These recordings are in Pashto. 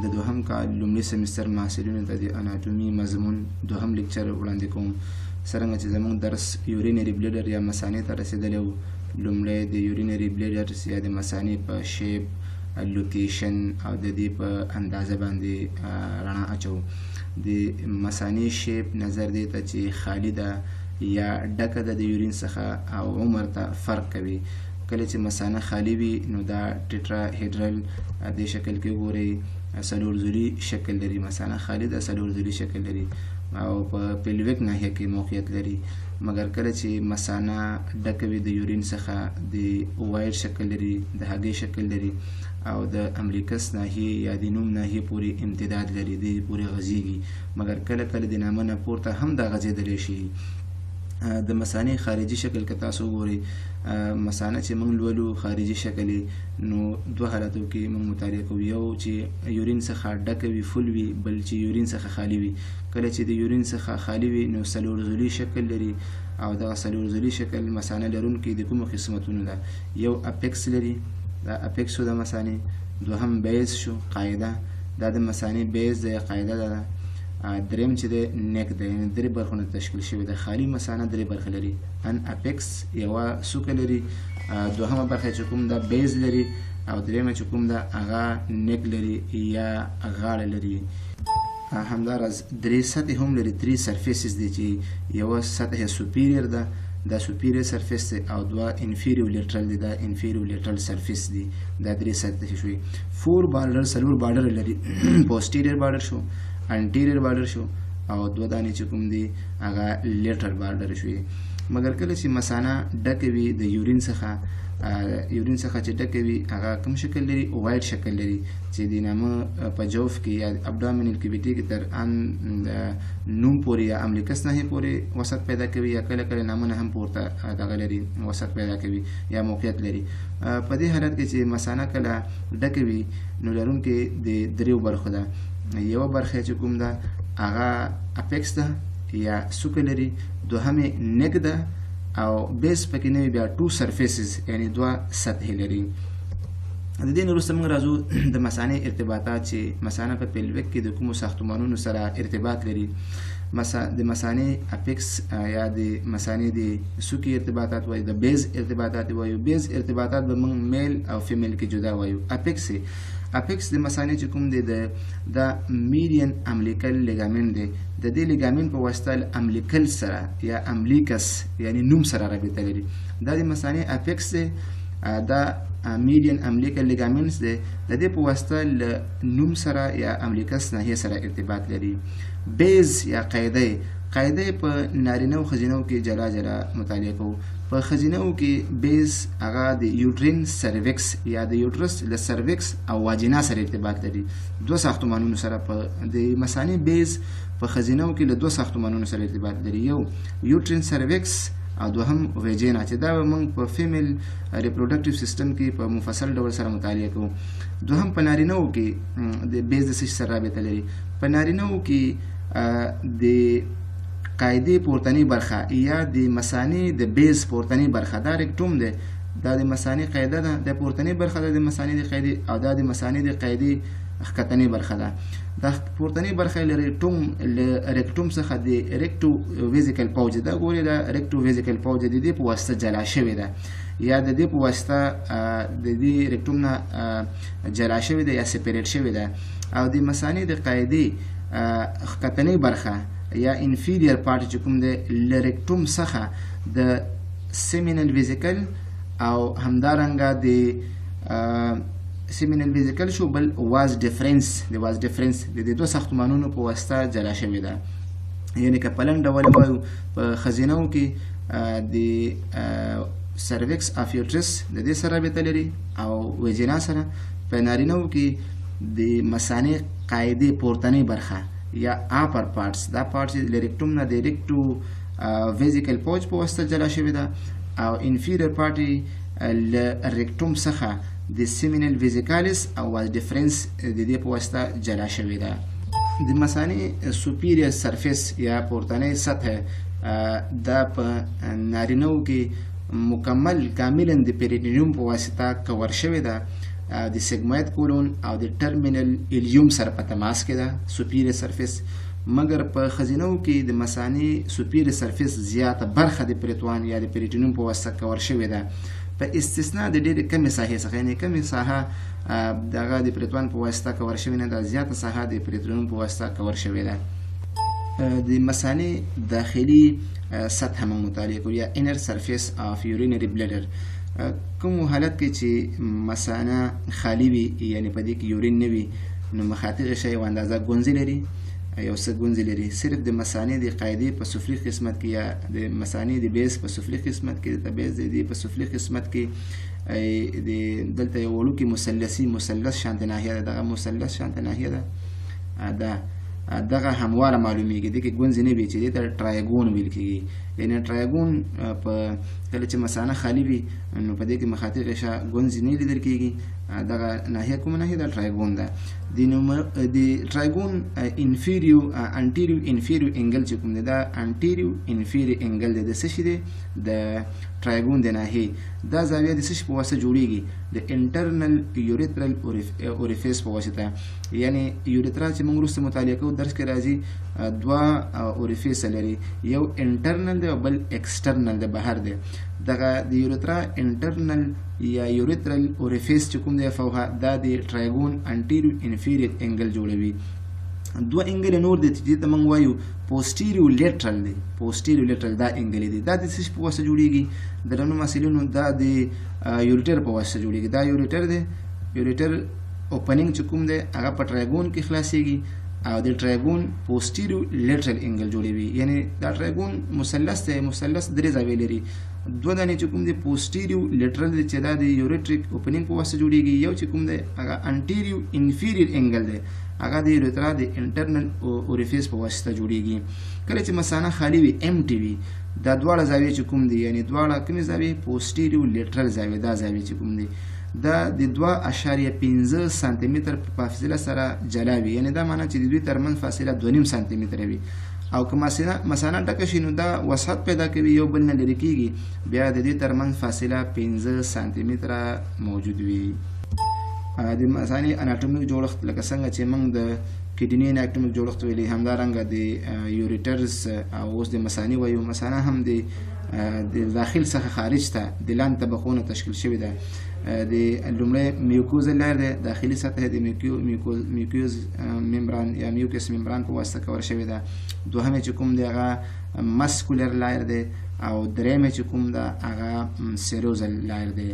د دوهم کال لومړي سمستر محصلینو ته د اناټومي مضمون دوهم لیکچر وړاندې کوم. څرنګه چې زموږ درس یورینري بلیډر یا مثانې ته رسېدلی و، لومړی د یورینري بلیډر یا د مثانې په شیپ، لوکیشن او د دې په اندازه باندې رڼا اچو. د مثانې شیپ نظر دی ته چې خالی ده یا ډکه ده د یورین څخه او عمر ته فرق کوي. کله چې مثانه خالی وي نو دا ټیټرا هیډرل د شکل کې ګورئ څلور ضلعي شکل لري. مثانه خالی ده، څلور ضلعي شکل لري او په پیلویک ناحیه کې موقعیت لري. مګر کله چې مثانه ډکه وي د یورین څخه د اوایډ شکل لري، د هګۍ شکل لري او د امریکس ناحیې یا د نوم ناحیې پورې امتداد لري، د پورې غځېږي. مګر کله کله د نامه نه پورته هم دا غځېدلی شي. د مثانې خارجي شکل که تاسو وګورئ، مثانه چې موږ لولو خارجي شکل نو دوه حالتو کې موږ مطالعه کوو. یو چې یورین څخه ډکه وي، فل وي، بل چې یورین څخه خالي وي. کله چې د یورین څخه خالي وي نو څلور ضلعي شکل لري او دغه څلور ضلعي شکل مثانه لرونکي د کومو قسمتونو ده؟ یو اپیکس لري، دا اپیکس شو د مثانې. دوهم بیز شو، قاعده، دا د مثانې بیز د قاعده ده. دریم چې د نیک ده، یعنې درې برخو نه تشکیل شوی ده. خالي مثانه درې برخې لري. ان اپیکس یوه څوکه لري، دوهمه برخه چې کوم ده بیز لري او دریمه چې کوم ده هغه نیک لري یا غاړه لري. همداراز درې سطحې هم لري، 3 سرفیسز دي چې یوه سطح سوپیریر ده، دا سوپیریر سرفیس دی، او دوه انفیریو لیټرل دی، دا انفیریو لیټرل سرفیس دی. دا درې سطحې شوي. 4 بارډر، څلور بارډر لري. پوسټیریر بارډر شو، انټیریر بارډر شو او دوه دانې چې کوم دی هغه لیټرل بارډر شوي. مګر کله چې مثانه ډکه وي د یورین څخه چې ډکه وي هغه کوم شکل لري؟ اوایډ شکل لري چې د نامه په جوف کې یا ابډامینل کیویټي کې تر ان نوم پورې یا امریکس ناحیې پورې وسط پیدا کوي، یا کله کله نامونه هم پورته دغه لري وسط پیدا کوي یا موقعیت لري. په دې حالت کې چې مثانه کله ډکه وي نو لرونکې د دریو برخو ده. یوه برخه چې کوم ده هغه اپیکس ده یا څوکه لري، دوهمې نیک ده او بیس پکې نه وي، بیا 2 سرفیسز یعنې دوه سطحې لري. د دې نه وروسته موږ راځو د مثانې ارتباطات چې مثانه په پیلویک کې د کومو ساختمانونو سره ارتباط لري. د مثانې اپیکس یا د مثانې د څوکې ارتباطات وایو، د بیز ارتباطات وایو. بیز ارتباطات به موږ میل او فیمیل کې جدا وایو. اپیکس د مثانې چې کوم دی دا میډین املیکل لیګامنټ دی. د دې لیګامنټ په واسطه املیکل سره یا املیکس یعنی نوم سره رابطه لري. دا د مثانې اپیکس دی، دا میډین املیکل لیګامنټس دی. د دې په واسطه له نوم سره یا املیکس ناحیې سره ارتباط لري. بیز یا قاعده په نارینه او ښځینه‌و کې جلا جلا مطالعه کوو. په ښځینه‌و کې بیز هغه د یوټرین سرویکس یا د یوټرس له سرویکس او واجینا سره ارتباط لري، دوه ساختمانونو سره. په د مثانې بیز په ښځینه‌و کې له دوه ساختمانونو سره ارتباط لري، یو یوټرین سرویکس او دوهم ویجینا، چې دا موږ په فیمیل ریپروډکټیو سیستم کې په مفصل ډول سره مطالعه کوو. دوهم په نارینه‌و کې د بیز د څه سره رابطه لري؟ په نارینه‌و کې د قاعدې پورتنۍ برخه یا د مثانې د بیز پورتنۍ برخه دا ریکټوم دی، دا د مثانې قاعده ده، د پورتنۍ برخه ده د مثانې د قاعدې، او دا د مثانې د قاعدې ښکتنۍ برخه ده. دا پورتنۍ برخه له ریکټوم څخه د ریکټو ویزیکل پاوچ، دا ګورئ دا ریکټو ویزیکل پاوچ د دې په واسطه جلا شوې ده، یا د دې په واسطه د دې ریکټوم نه جلا شوې ده یا سپریټ شوې ده. او د مثانې د قاعدې ښکتنۍ برخه یا انفیریر پارت چې کوم دی له ریکټوم څخه د سیمینل ویزیکل او همدارنګه د سیمینل ویزیکل شو، بل واز ډیفرنس د دې دوه ساختمانونو په واسطه جلا شوې ده. یعنې که په لنډ ډول وایو په ښځینه‌و کې د سرویکس اف یوټرس د دې سره رابطه لري او ویجینا سره. په نارینه‌و کې د مثانې قاعدې پورتنۍ برخه یا اپر پارټس، دا پارټ چې له ریکټوم نه د ریکټو ویزیکل پاوچ په واسطه جلا شوې ده، او انفیریر پارټ له ریکټوم څخه د سیمینل ویزیکالیس او واز ډیفرنس د دې په واسطه جلا شوې ده. د مثانې سوپیریر سرفیس یا پورتنۍ سطح دا په نارینه‌و کې کاملا د پیریټینیوم په واسطه کور شوې ده، د سیګموید کولون او د ټرمینل الیوم سره په تماس کې ده سوپیریور سرفیس. مګر په ښځینو کې د مثانې سوپیریور سرفیس زیاته برخه د پریتوان یا د پریټونیم په واسطه کور شوې ده، په استثناء د ډېرې کمې ساحې څخه، یعنې کمې ساحه دغه د پریتوان په واسطه کور شوې نه ده، زیاته ساحه د پریتونیم په واسطه کور شوې ده. د مثانې داخلي سطح موږ مطالعه کوو یا انر سرفیس اف یورینري بلیډر. کوم حالت کې چې مثانه خالي وي یعنې په دې کې یورین نه وي نو مخاطي غشا یو اندازه ګونځې لري، یو څه ګونځې لري. صرف د مثانې د قاعدې په سفلي قسمت کې یا د مثانې د بیس په سفلي قسمت کې د بیس د په سفلي قسمت کې د دلته یو وړوکی مثلث شانته ناحیه ده، دغه مثلث شانته ناحیه ده دغه همواره معلومیږي، دغه ګونځې نه وي چې دې ته ټرایګون ویل کېږي. یعنې ټرایګون په کله چې مثانه خالي وي نو په دې کې مخاطي غشا ګونځې نه لیدل کېږي، دغه ناحیه کومه ناحیه ده؟ ټرایګون ده. د ټرایګون انټیریو انفیریو انګل چې کوم دی دا انټیریو انفیریو انګل دی، د څه شي دی؟ د ټرایګون د ناحیې. دا زاویه د څه شي په واسطه جوړیږي؟ د انټرنل یوریترل اوریفیس په واسطه. یعنې یوریترا چې موږ وروسته مطالعه کوو درس کې راځي دوه اوریفیس لري، یو انټرنل دی او بل ایکسټرنل دی، بهر دی. دغه د یوریترا انټرنل یا یوریترل اوریفیس چې کوم دی فوها دا د ټرایګون انټیریو انفیریور انګل جوړوي. دوه انګل نور دي چې ته موږ وایو پوسټیریو لیټرل دی، پوسټیریو لیټرل دا انګل دی. دا د څه په واسطه جوړیږي؟ درنو محصلینو دا د یوریټر په واسطه جوړیږي. دا یوریټر دی، یوریټر اوپننګ چې کوم دی هغه په ټرایګون کې خلاصیږي او د ټرایګون پوسټیریو لیټرل انګل جوړوي. یعنی دا ټرایګون مثلث دی، مثلث درې زاویې لري. دوه دانې چې کوم دی پوسټیریو لیټرل دی چې دا د یوریټریک اوپننګ په واسطه جوړیږي، یو چې کوم دی هغه انټیریو انفیریور انګل دی، هغه د یوریترا د انټرنل اوریفیس په واسطه جوړیږي. کله چې مثانه خالي وي امټي وي دا دواړه زاویې چې کوم دي یعنی دواړه کومې زاویې؟ پوسټیریو لیټرل زاویې، دا زاویې چې کوم دي دا د 2.15 سانتي متر په فاصله سره جلا وي، یعنی دا معنی چې د دوی ترمنځ فاصله 2.5 سانتي متر وي. او که مثانه ډکه شي نو دا وسعت پیدا کوي، یو بل نه لرې کېږي، بیا د دې ترمنځ فاصله 15 سانتي متره موجود وي. د مثانې اناټومیک جوړښت لکه څنګه چې موږ د کډنی اناټومیک جوړښت ویلي، همدارنګه د یوریټرز او اوس د مثانې وایو. مثانه هم د داخل څخه خارج ته د لاندې طبقونو تشکیل شوې ده. د لومړی میوکوزل لایر دی، داخلي سطح د میوکوز ممبران یا میوکس ممبران په واسطه کور شوې ده. دوهمې چې کوم دی هغه مسکولر لایر دی او درېیمې چې کوم ده هغه سیروزل لایر دی.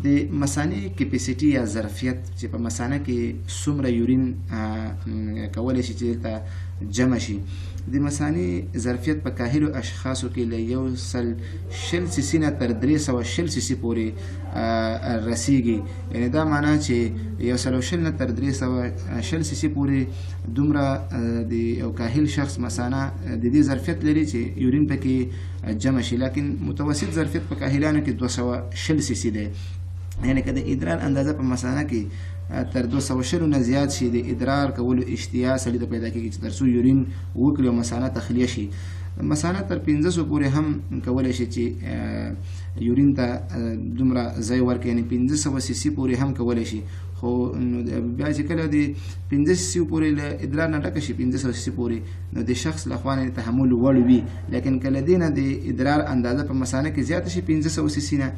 د مثانې کیپیسیټي یا ظرفیت چې په مثانه کې څومره یورین کولی شي چې دلته جمع شي. د مثانې ظرفیت په کاهلو اشخاصو کې له 120 سیسي نه تر 320 سیسي پورې رسیږي. یعنې دا معنا چې 120 نه تر 320 سیسي پورې دومره د یو کاهل شخص مثانه د دې ظرفیت لري چې یورین پکې جمع شي. لیکن متوسط ظرفیت په کاهلانو کې 220 سیسي دی. یعنی که د ادرار اندازه په مثانه کې تر 220 نه زیات شي د ادرار کولو اشتها سړي ته پیدا کېږي چې تر څو یورین وکړي او مثانه تخلیه شي. مثانه تر 1500 پورې هم کولی شي چې یورین ته دومره ځای ورکړي، یعنې 1500 سیسي پورې هم کولی شي. خو بیا چې کله د 15 سیسي پورې له ادرار نه ډکه شي 1500 سیسي پورې نو د شخص لخوا نه تحمل وړ وي. لیکن کله دې نه د ادرار اندازه په مثانه کې زیاته شي 1500 سیسي نه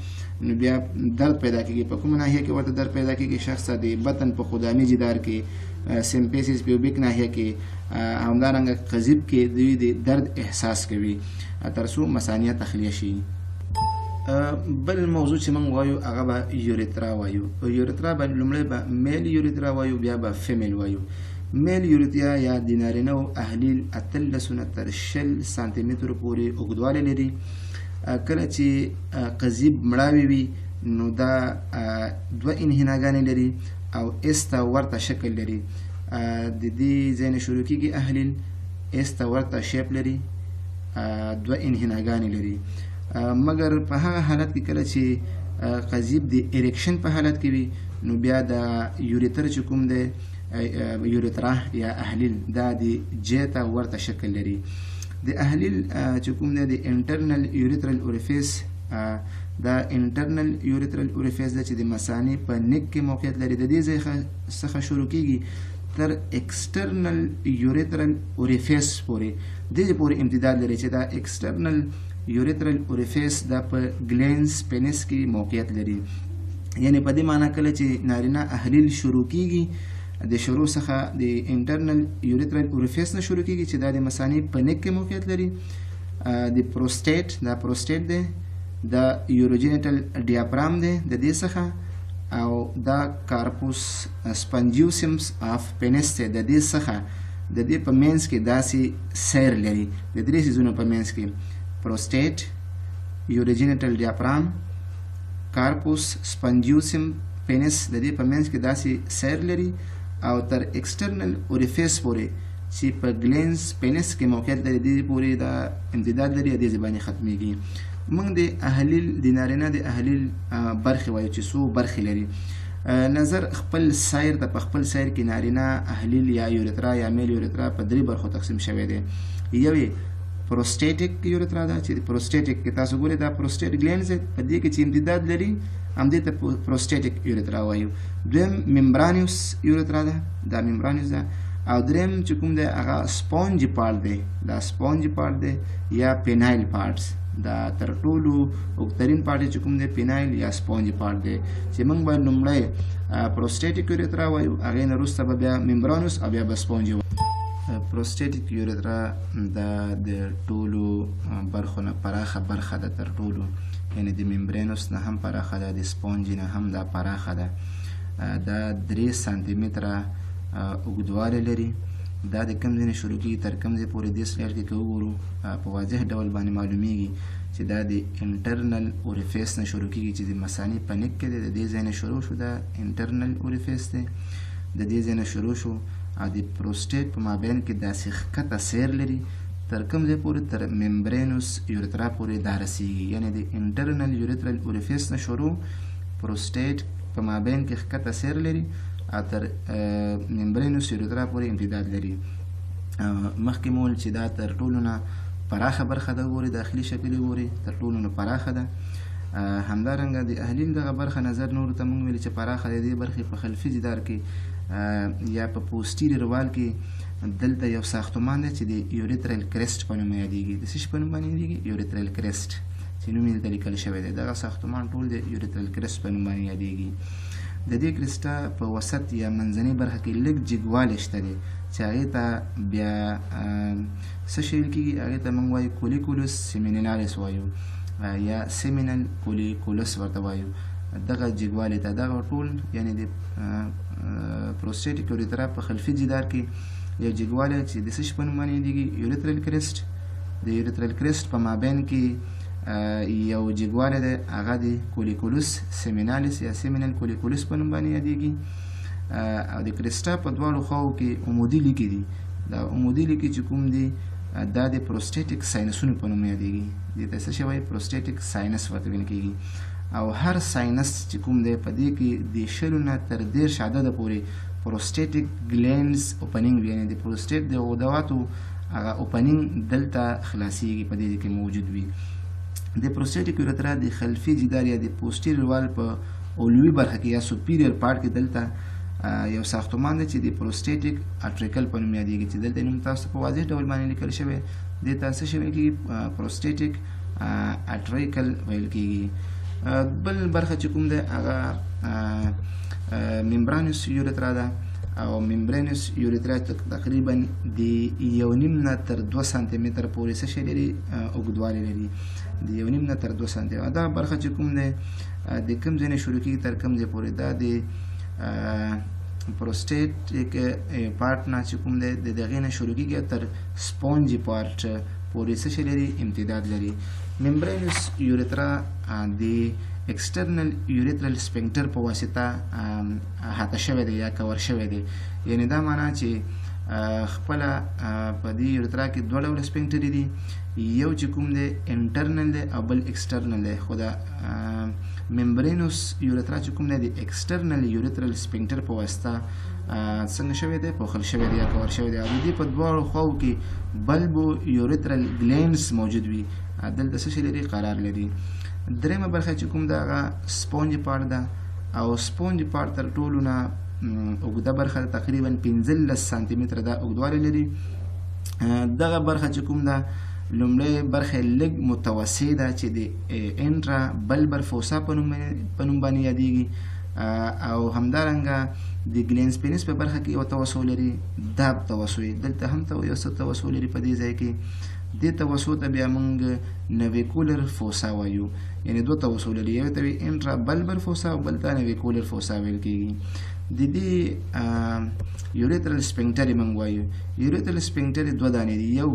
نو بیا درد پیدا کېږي. په کومه ناحیه کې ورته درد پیدا کېږي؟ شخص ته د بطن په خدامي جدار کې، سمپیسیس پیوبیک ناحیه کې، همدارنګه قضیب کې دوی د درد احساس کوي تر څو مثانیه تخلیه شي. بل موضوع چې موږ وایو هغه به یوریترا وایو. یوریترا به لومړی به میل یوریترا وایو، بیا به فیمیل وایو. میل یوریترا یا د نارینه‌و احلیل 18 نه تر 20 سانتي مترو پورې اوږدوالی لري. کله چې قضیب مړاوی وي نو دا 2 انحناګانې لري او استه ورته شکل لري. د دې ځای نه شروع کېږي احلیل، استه ورته شیپ لري، 2 انحناګانې لري. مګر په هغه حالت کې کله چې قضیب د اریکشن په حالت کې وي نو بیا د یوریتر چې کوم دی یوریترا یا احلیل دا د جیته ورته شکل لري. د احلیل چې کوم دی د انټرنل یوریترل اوریفیس دا انټرنل یوریترل اوریفیس ده چې د مثانې په نیک کې موقعیت لري. د دې ځای څخه شروع کیږي تر ایکسټرنل یوریترل اوریفیس پورې، دې پورې امتداد لري چې دا ایکسټرنل یوریترل اوریفیس دا په ګلینز پینس کې موقعیت لري. یعنی په دې معنی کله چې نارینه احلیل شروع کیږي د شروع څخه د انټرنل یوریترل اوریفیس نه شروع کیږي چې دا د مثانې په نیک کې موقعیت لري. د پروسټیټ دا پروسټیټ دی، دا یوروجینیټل ډیافرام دی د دې څخه، او دا کارپوس سپنجیوسمس اف پینس دی د دې څخه. د دې په مینس کې داسې سیر لري، د درې سیزونو په مینس کې پروسټیټ، یوروجینیټل ډیافرام، کارپوس سپنجیوسم پینس د دې په مینس کې داسې سیر لري، او تر ایکسټرنل اوریفیس پورې چې په ګلینز پینس کې موقعیت لري دې پورې دا امتداد لري، دې زبانې ختمیږي. موږ د احلیل د نارینه د احلیل برخې وایو چې څو برخې لري. نظر خپل سیر ته په خپل سیر کې نارینه احلیل یا یوریترا یا میل یوریترا په درې برخو تقسیم شوی دی. یوې پروسټیټک یوریترا ده چې پروسټیټک کې تاسو ګورئ دا پروسټیټ ګلینز په دې کې چې امتداد لري همدې ته پروسټیټک یوریترا وایو. دویم ممبرانیوس یوریترا ده، دا ممبرانیوس ده. او دریم چې کوم دی هغه سپونج پارټ دی، دا سپونج پارټ دی یا پینایل پارټس. دا تر ټولو اوږدترین پارټ چې کوم دی پینایل یا سپونج پارټ دی، چې موږ به لومړی پروسټیټک یوریترا وایو، هغې نه وروسته به بیا ممبرانوس او بیا به سپونج وایو. پروسټیټک یوریترا دا د ټولو برخو نه پراخه برخه ده، تر ټولو یعنی د ممبرانوس نه هم پراخه ده، د سپونج نه هم دا پراخه ده. دا 3 سانتي متره اوږدوالی لري. دا د کوم ځای نه شروع کېږي تر کوم ځای پورې دې سلایډ کې که وګورو په واضح ډول باندې معلومیږي چې دا د انټرنل اوریفیس نه شروع کېږي چې د مثانې په نیک کې دی، د دې ځای نه شروع شو، دا انټرنل اوریفیس دی، د دې ځای نه شروع شو، او د پروسټیټ په مابین کې داسې ښکته سیر لري تر کوم ځای پورې تر ممبرینوس یوریترا پورې دا رسیږي. یعنی د انټرنل یوریترل اوریفیس نه شروع پروسټیټ په مابین کې ښکته سیر لري او تر ممبرینوس یوریترا پورې امتداد لري. مخکې مو ویل چې دا تر ټولو نه پراخه برخه ده، ګورئ داخلي شکل یې ګورئ تر ټولو نه پراخه ده. همدارنګه د احلیل دغه برخه نظر نورو ته موږ ویلي چې پراخه ده. دې برخې په خلفي جدار کې یا په پوسټیریر وال کې دلته یو ساختمان دی چې د یوریترل کرسټ په نوم یادېږي. د څه شي په نوم باندې یادېږي؟ یوریترل کرسټ چې نوم یې دلته لیکل شوی دی. دغه ساختمان ټول د یوریترل کرسټ په نوم باندې یادېږي. د دې کرسټه په وسط یا منځنۍ برخه کې لږ جګوالی شته دی چې هغې ته بیا څه شی ویل کېږي؟ هغې ته موږ وایو کولیکولوس سیمینینالیس وایو یا سیمینل کولیکولوس ورته وایو. دغه جګوالی ته دغه ټول یعنی د پروسټیټک یوریترا په خلفي جدار کې یو جګوالی چې د څه شي په نوم باندې یادېږي؟ یوریترل کرسټ. د یوریترل کرسټ په مابین کې یو جګوالی دی، هغه د کولیکولوس سیمینالیس یا سیمینل کولیکولوس په نوم باندې یادېږي. او د کرسټا په دواړو خواو کې عمودي لیکې دي. دا عمودي لیکې چې کوم دي دا د پروسټیټک ساینسونو په نوم یادېږي. دې ته څه شی وایي؟ پروسټیټک ساینس ورته ویل کېږي. او هر ساینس چې کوم دی په دې کې د 20 نه تر 30 عدده پورې پروسټیټک ګلینز اوپننګ یعنی د پروسټیټ د غدواتو هغه اوپننګ دلته خلاصیږي په دې کې موجود وي. د پروسټیټک یوریترا د خلفي جدار یا د پوسټیریر وال په اولوي برخه کې یا سوپیریر پارټ کې دلته یو ساختمان دی چې د پروسټیټک اټریکل په نوم یادېږي چې دلته نوم تاسو په واضح ډول باندې لیکل شوی. دې ته څه شی ویل کېږي؟ پروسټیټک اټریکل ویل کېږي. بل برخه چې کوم دی هغه ممبرانوس یوریترا ده او ممبرانوس یوریترا تقریبا د 1.5 نه تر 2 سانتي متر پورې څه شی لري؟ اوږدوالی لري. د 1.5 نه تر 2 سانتي. دا برخه چې کوم دی د کوم ځای نه شروع کېږي تر کوم ځای پورې دا د پروسټیټک پارټ نه چې کوم دی د دغې نه شروع کېږي تر سپونج پارټ پورې څه شی لري؟ امتداد لري. ممبرانوس یوریترا د ایکسټرنل یوریترل سپنکټر په واسطه احاطه شوی دی یا کور شوی دی. یعنی دا معنا چې خپله په دې یوریترا کې 2 ډوله سپنکټرې دي، یو چې کوم دی انټرنل دی او بل ایکسټرنل دی. خو دا ممبرانوس یوریترا چې کوم دی د ایکسټرنل یوریترل سپنکټر په واسطه څنګه شوی دی؟ پوښل شوی دی یا کور شوی دی. او د دې په دواړو خواو کې بلبو یوریترل ګلینز موجود وي. دلته څه شی لري؟ قرار لري. درېمه برخه چې کوم ده هغه سپونج پارټ ده او سپونج پارټ تر ټولو نه اوږده برخه ده، تقریبا 15 سانتي متره ده اوږدوالی لري. دغه برخه چې کوم ده لومړی برخه لږ متوسع ده چې د انټرا بلبر فوسا په نوم باندې یادیږي، او همدارنګه د ګلینز پینس په برخه کې یو توسع لري، دا توسع دلته هم یو څه توسع لري په دې ځای کې. دې توسع ته بیا موږ نویکولر فوسا وایو، یعنی دوه توسع لري، یو ته وایي انټرا بلبر فوسا او بل ته نویکولر فوسا ویل کېږي. د دې یوریترل سپینکټر موږ وایو. یوریترل سپینکټر دوه دانې دي، یو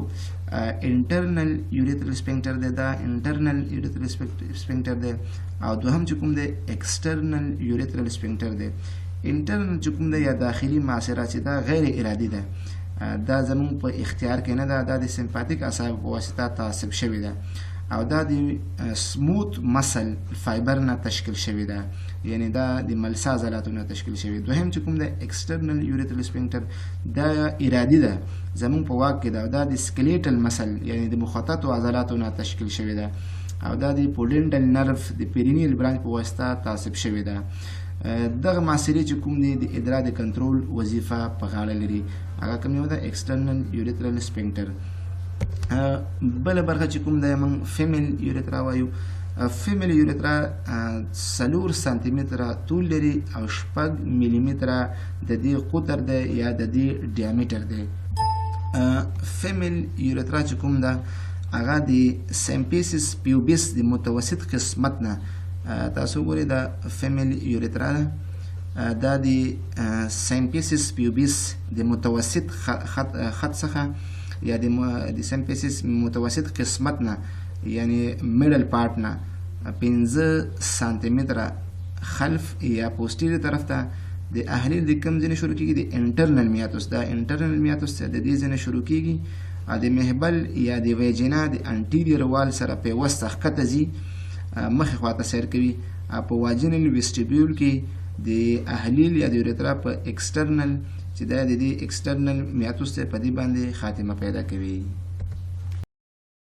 انټرنل یوریترل سپینکټر دی، دا انټرنل یوریترل سپینکټر دی، او دوهم چې کوم دی ایکسټرنل یوریترل سپینکټر دی. انټرنل چې کوم دی یا داخلي معاصره چې دا غیر ارادي ده، دا زمون په اختیار کې نه ده، دا د سمپاتیک اعصاب په واسطه تعصب شوې ده او دا د سموث مسل فایبر نه تشکیل شوې ده، یعنی دا د ملسا عضلاتو نه تشکیل شوې. دوهم چې کوم ده ایکسټرنل یوریترل سپینکټر، دا ارادي ده، زمون په واک کې ده، دا د سکلیټل مسل یعنی د مخططو عضلاتو نه تشکیل شوې ده او دا د پولینډل نرف د پیرینیل برانچ په واسطه تعصب شوې ده. دغه معاصرې چې کوم دی د ادرار د کنټرول وظیفه په غاړه لري، هغه کوم یو ده ایکسټرنل یوریترل سپینکټر. بله برخه چې کوم دی موږ فیمیل یوریترا وایو. فیمیل یوریترا 4 سانتي متره طول لري او 6 ملي متره د دې قطر دی یا د دې ډیامیټر دی. فیمیل یوریترا چې کوم ده هغه د سیمپیسس پیوبیس د متوسط قسمت نه، تاسو ګورئ دا فیمیل یوریترا ده، دا د سیمپیسس پیوبیس د متوسط خط څخه یا د سیمپیسس متوسط قسمت نه یعنی میډل پارټ نه 15 سانتي متره خلف یا پوسټیری طرف ته د اهلیل د کم ځینې شروع کېږي، د انټرنل میاتوس، دا انټرنل میاتوس د دې ځینې شروع کېږي او د محبل یا د ویجینا د انټیریر وال سره پیوسته ښکته ځي، مخې خواته سیر کوي. په واجینل ویسټیبیول کې د اهلیل یا د یوریترا په ایکسټرنل چې دا د دې ایکسټرنل میاتوس ته په دې باندې خاتمه پیدا کوي.